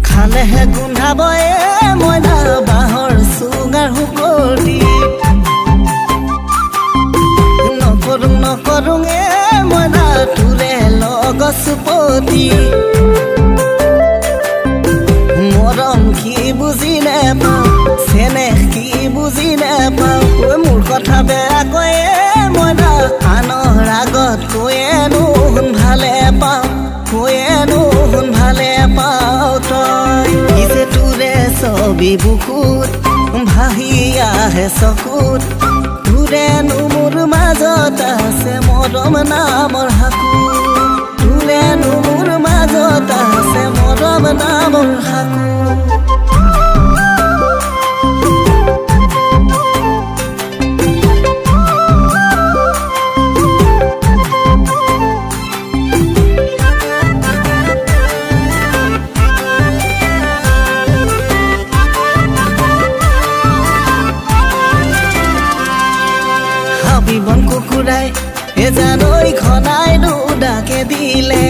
খালেহে গোন্ধাবয়ে মইনা বাঁহৰ চুঙাৰ শুকতি নকৰোঙে মইনা তোৰে লগচুপতি মৰম কি বুজি নেপাওঁ চেনেহ কি বুজি নেপাওঁ মোৰ কথা বেয়া কয়ে মইনা আনৰ আগত কৈয়েনো শুন ভালে পাওঁ কৈয়েনো শুন ভালে পাওঁ তই যে তোৰে ছবি বুকুত ভাহি আহে চকুত তোৰেনো মোৰ মাজত আছে মৰম নামৰ হাকুৰ তোৰেনো মোৰ মাজত আছে মৰম নামৰ হাকুৰ বন কুকুৰাই জানৈ ঘনাই দুডাকে দিলে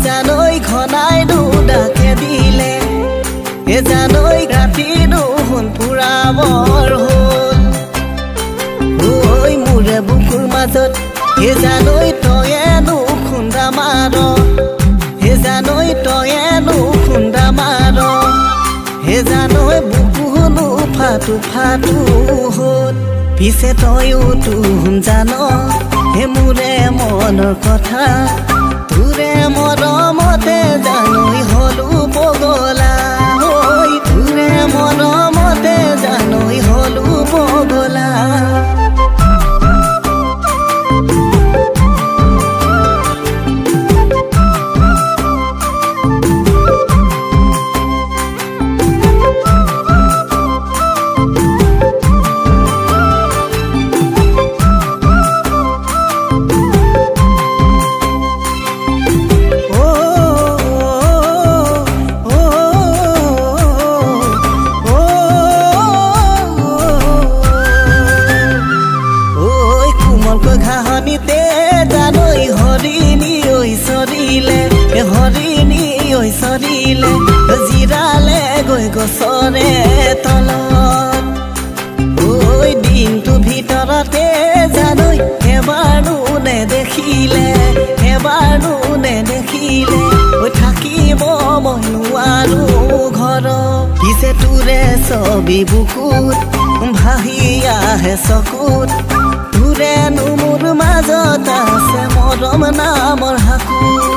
জানৈ ঘনাই দুডাকে দিলে জানৈ ৰাতি দুহুন পুৰাবৰ হ'ল ঐ মোৰে বুকুৰ মাজত জানৈ তয়েনো খুন্দা মাৰ জানৈ তয়েনো খুন্দা মাৰ জানৈ বুকুনো ফাটো ফাটো হ'ল পিছে তয়ো তুম জান হে মোৰে মনৰ কথা তোৰে মৰমতে জানৈ হলো পগলা ঐ তোৰে মৰমতে জানৈ হলো পগলা ঘাহনিতে জানৈ হৰিণী ঐ চৰিলে জিৰালে গৈ গছৰে তলত ঐ দিনটো ভিতৰতে জানৈ এবাৰো নেদেখিলে ঐ থাকিব মই নোৱাৰো ঘৰ পিছে তোৰে ছবি বুকুত ভাহি আহে চকুত তোৰেনো মোৰ মাজত আছে মৰম নামৰ হাকুৰ